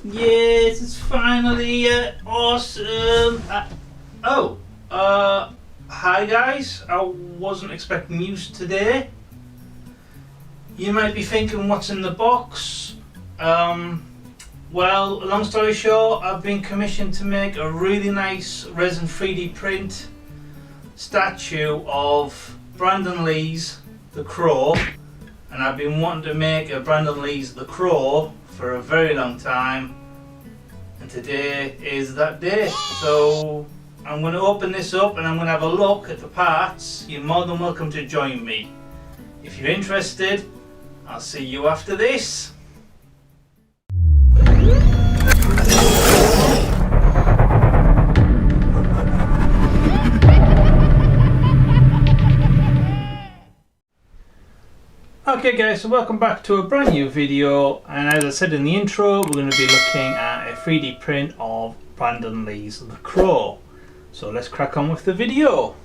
Yes, it's finally here. Awesome. Hi guys. I wasn't expecting news today. You might be thinking, what's in the box? Well, long story short, I've been commissioned to make a really nice resin 3D print statue of Brandon Lee's The Crow, and I've been wanting to make a Brandon Lee's The Crow for a very long time, and today is that day. So I'm going to open this up and I'm going to have a look at the parts. You're more than welcome to join me. If you're interested, I'll see you after this. Okay guys, so welcome back to a brand new video, and as I said in the intro, we're going to be looking at a 3D print of Brandon Lee's The Crow. So let's crack on with the video.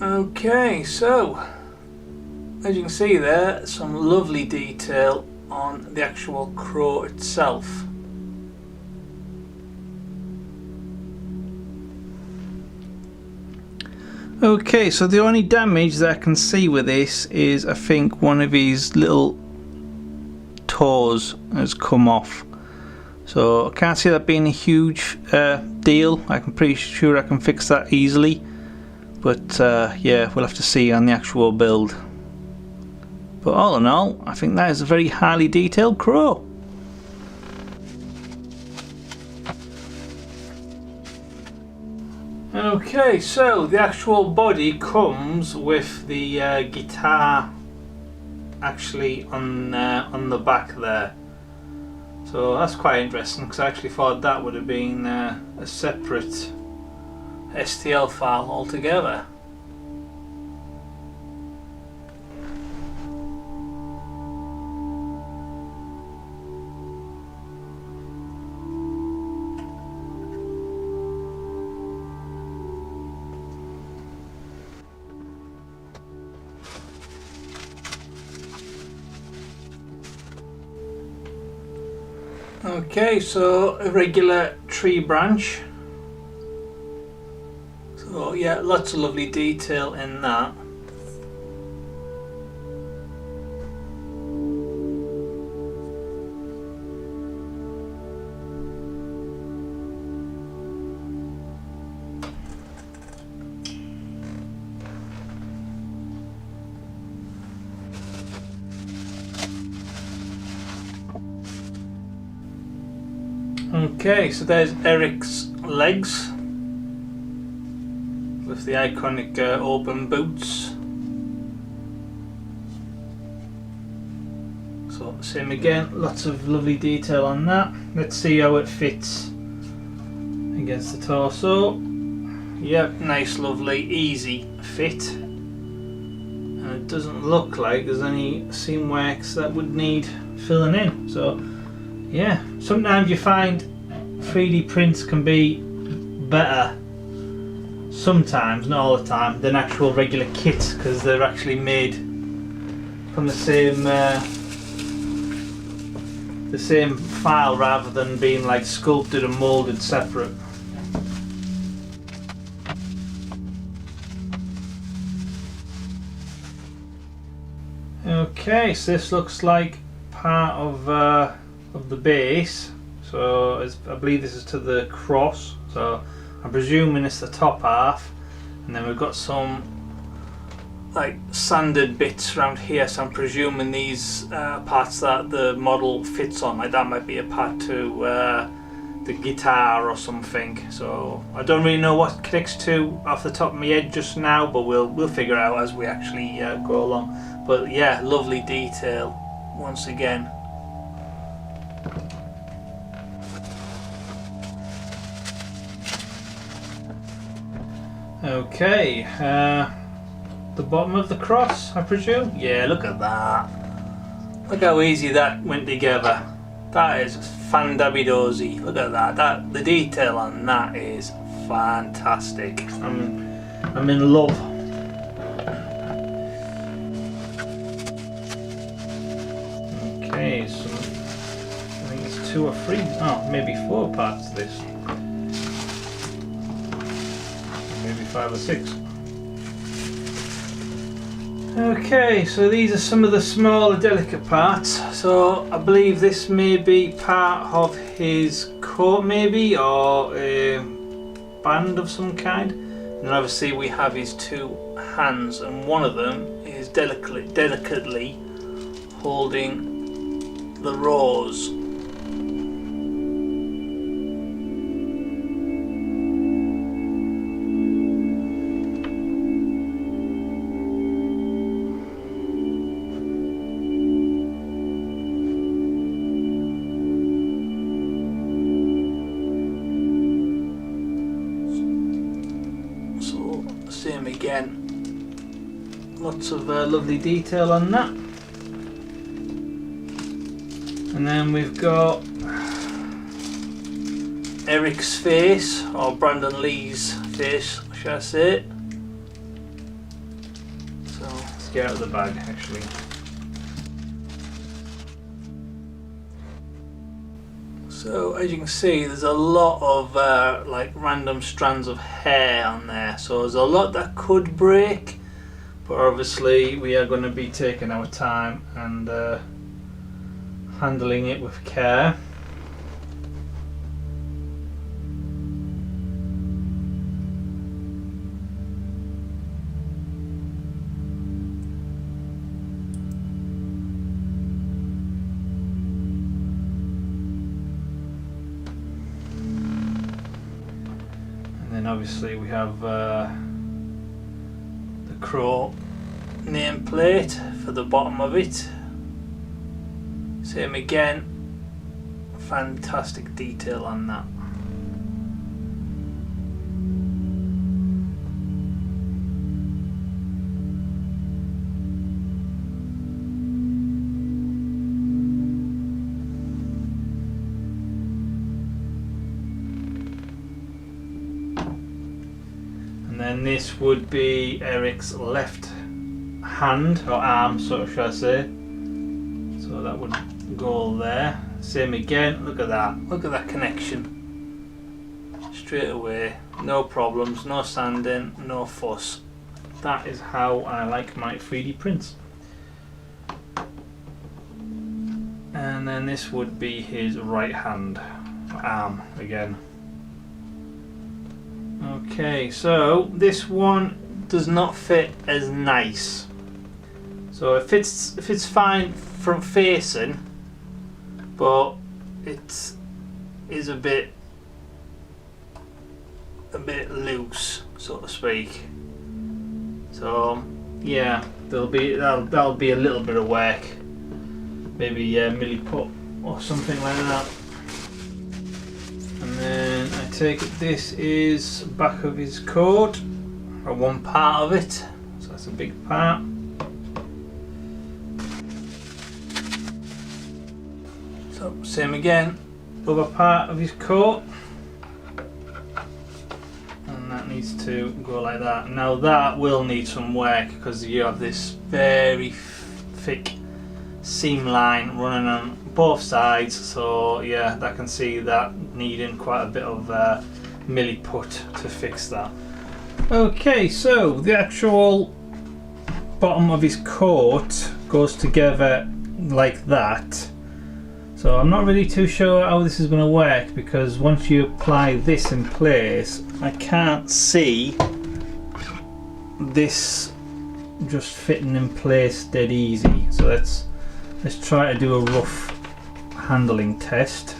Okay, so as you can see there, some lovely detail on the actual crow itself. Okay, so the only damage that I can see with this is I think one of his little toes has come off. So I can't see that being a huge deal. I'm pretty sure I can fix that easily. But yeah, we'll have to see on the actual build. But all in all, I think that is a very highly detailed crow. Okay, so the actual body comes with the guitar actually on the back there. So that's quite interesting, because I actually thought that would have been a separate STL file altogether. Okay, so a regular tree branch. So yeah, lots of lovely detail in that. Okay, so there's Eric's legs with the iconic open boots. So same again, lots of lovely detail on that. Let's see how it fits against the torso. Yep, nice, lovely, easy fit. And it doesn't look like there's any seam wax that would need filling in. So yeah, sometimes you find 3D prints can be better, sometimes, not all the time, than actual regular kits, because they're actually made from the same file rather than being like sculpted and molded separate. Okay, so this looks like part of the base. So I believe this is to the cross, so I'm presuming it's the top half, and then we've got some like sanded bits around here, so I'm presuming these parts that the model fits on, like that might be a part to the guitar or something. So I don't really know what connects to off the top of my head just now, but we'll figure out as we actually go along. But yeah, lovely detail once again. Okay, the bottom of the cross, I presume? Yeah, look at that. Look how easy that went together. That is fan-dabby-dozy. Look at that. The detail on that is fantastic. I'm I'm in love. Okay, so I think it's 2 or 3, oh, maybe 4 parts to this. Maybe 5 or 6. Okay, so these are some of the smaller delicate parts. So I believe this may be part of his coat maybe, or a band of some kind. And obviously we have his 2 hands, and one of them is delicately holding the rose. Same again, lots of lovely detail on that. And then we've got Eric's face, or Brandon Lee's face, should I say. So let's get out of the bag actually. So as you can see, there's a lot of like random strands of hair on there, so there's a lot that could break, but obviously we are going to be taking our time and handling it with care. And obviously we have the Crow nameplate for the bottom of it. Same again, fantastic detail on that. And then this would be Eric's left hand, or arm, so should I say. So that would go there. Same again, look at that connection. Straight away, no problems, no sanding, no fuss. That is how I like my 3D prints. And then this would be his right hand, arm again. Okay, so this one does not fit as nice. So it fits fine front facing, but it is a bit loose, so to speak. So yeah, that'll be a little bit of work. Maybe milli put or something like that. And then I take it this is back of his coat, or one part of it, so that's a big part. So same again, other part of his coat, and that needs to go like that. Now that will need some work because you have this very thick seam line running on both sides, so yeah, I can see that needing quite a bit of milli put to fix that. Okay, so the actual bottom of his coat goes together like that. So I'm not really too sure how this is going to work, because once you apply this in place, I can't see this just fitting in place dead easy. So let's try to do a rough handling test.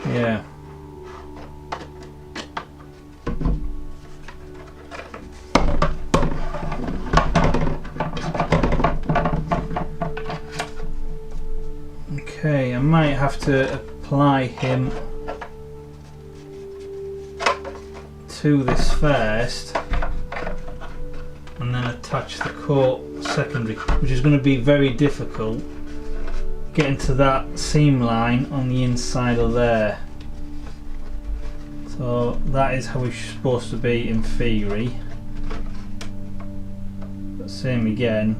Yeah. Okay, I might have to apply him to this first and then attach the coat secondary, which is going to be very difficult getting to that seam line on the inside of there. So that is how it's supposed to be in theory. But same again,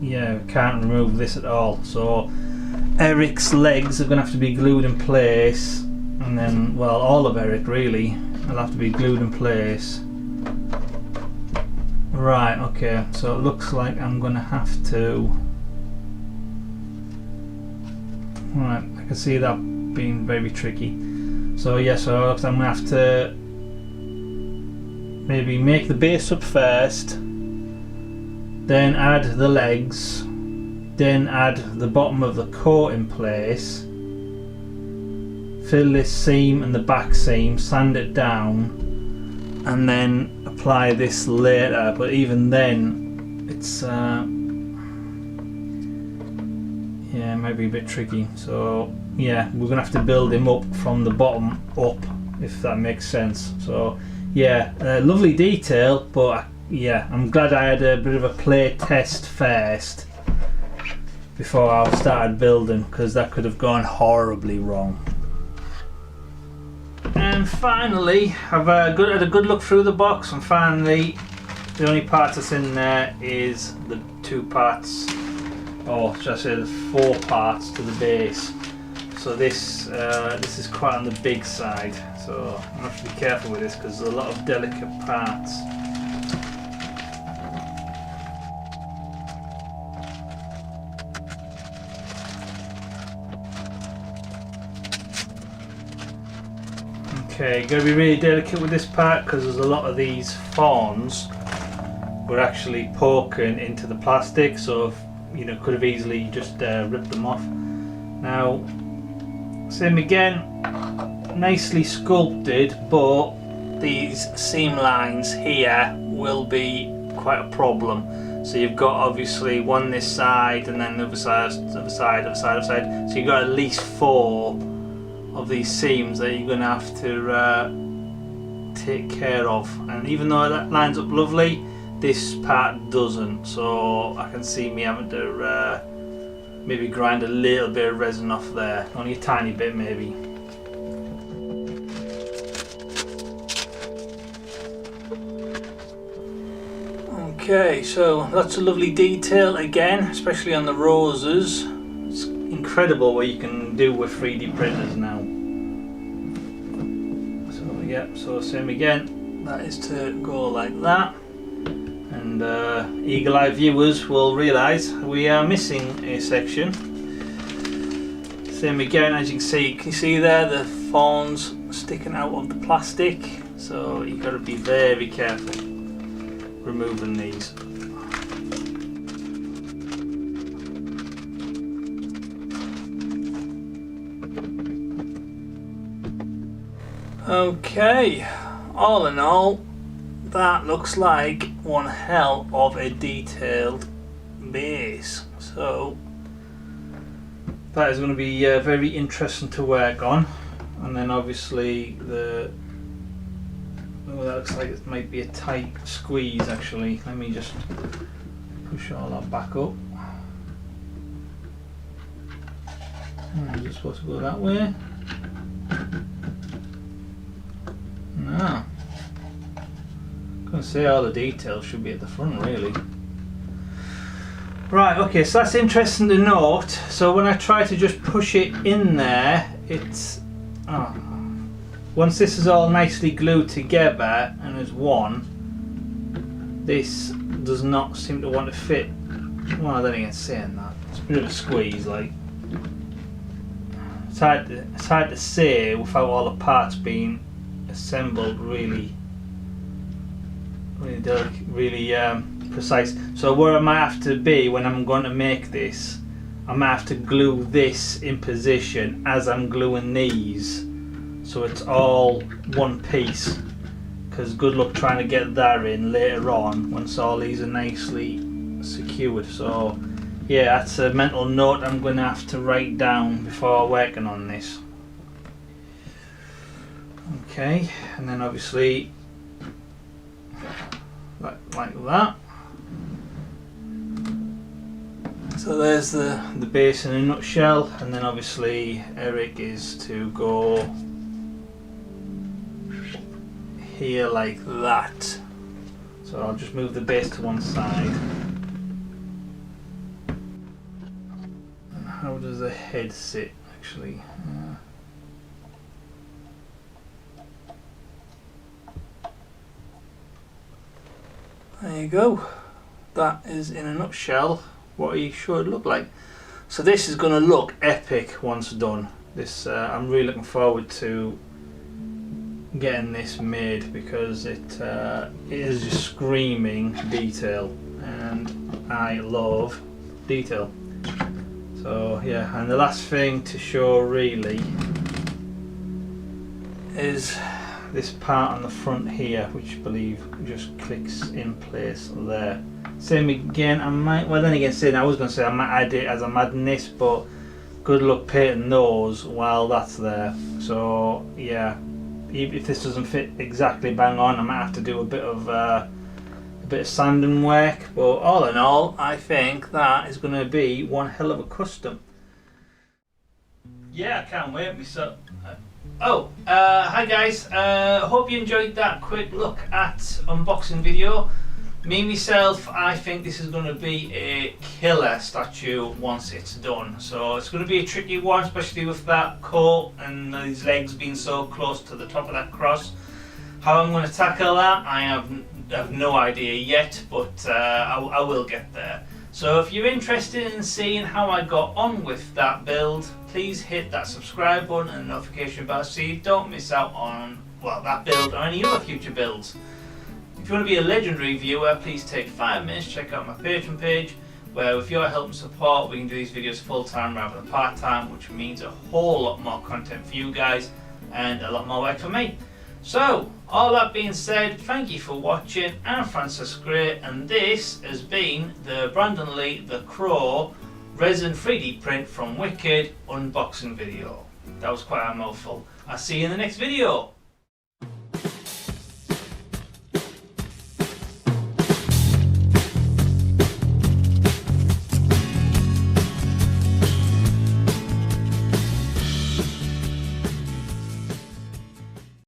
yeah, we can't remove this at all. So Eric's legs are going to have to be glued in place, and then, well, all of Eric really will have to be glued in place. Right, okay, so it looks like I'm going to have to... Right, I can see that being very tricky. So yeah, so I'm going to have to maybe make the base up first, then add the legs, then add the bottom of the coat in place, fill this seam and the back seam, sand it down, and then apply this later. But even then it's yeah, maybe a bit tricky. So yeah, we're gonna have to build him up from the bottom up, if that makes sense. So yeah, lovely detail, but yeah, I'm glad I had a bit of a play test first before I started building, because that could have gone horribly wrong. And finally, I've had a good look through the box, and finally the only part that's in there is the 2 parts, or should I say the 4 parts to the base. So this is quite on the big side, so I have to be careful with this because there's a lot of delicate parts. Okay, got to be really delicate with this part because there's a lot of these fawns were actually poking into the plastic, so you know, could have easily just ripped them off. Now, same again, nicely sculpted, but these seam lines here will be quite a problem. So you've got obviously one this side, and then the other side, other side, other side, other side. So you've got at least 4 of these seams that you're going to have to take care of. And even though that lines up lovely, this part doesn't. So I can see me having to maybe grind a little bit of resin off there, only a tiny bit maybe. Okay, so lots of lovely detail again, especially on the roses. It's incredible what you can do with 3D printers now. So yeah, so same again, that is to go like that. And eagle-eye viewers will realise we are missing a section. Same again, as you can see there, the fawns sticking out of the plastic, so you've got to be very careful removing these. Okay, all in all, that looks like one hell of a detailed base. So that is going to be very interesting to work on. And then obviously the, oh, that looks like it might be a tight squeeze actually. Let me just push all that back up. Is it supposed to go that way? No. I'm going to say all the details should be at the front really. Right, okay, so that's interesting to note. So when I try to just push it in there, it's once this is all nicely glued together and as one, this does not seem to want to fit. Well, I don't think it's saying that. It's a bit of a squeeze, like. It's hard to say without all the parts being assembled really delicate, really precise. So where I might have to be when I'm going to make this, I might have to glue this in position as I'm gluing these, so it's all one piece, because good luck trying to get that in later on once all these are nicely secured. So yeah, that's a mental note I'm going to have to write down before working on this. Okay, and then obviously like that. So there's the base in a nutshell, and then obviously Eric is to go here like that. So I'll just move the base to one side. And how does the head sit actually? There you go. That is in a nutshell what he should look like. So this is going to look epic once done. This I'm really looking forward to getting this made because it is just screaming detail, and I love detail. So yeah, and the last thing to show really is this part on the front here, which I believe just clicks in place there. Same again, I might, well then again saying I was going to say I might add it as a madness, but good luck painting those while that's there. So yeah, if this doesn't fit exactly bang on, I might have to do a bit of sanding work, but all in all I think that is going to be one hell of a custom. Yeah, I can't wait myself. Hi guys, hope you enjoyed that quick look at unboxing video. Me myself, I think this is going to be a killer statue once it's done. So it's going to be a tricky one, especially with that coat and these legs being so close to the top of that cross. How I'm going to tackle that, I have no idea yet, but I will get there. So if you're interested in seeing how I got on with that build, please hit that subscribe button and notification bell so you don't miss out on, well, that build or any other future builds. If you want to be a legendary viewer, please take 5 minutes to check out my Patreon page, where with your help and support we can do these videos full time rather than part time, which means a whole lot more content for you guys and a lot more work for me. So, all that being said, thank you for watching. I'm Francis Gray, and this has been the Brandon Lee The Crow Resin 3D print from Wicked unboxing video. That was quite a mouthful. I'll see you in the next video.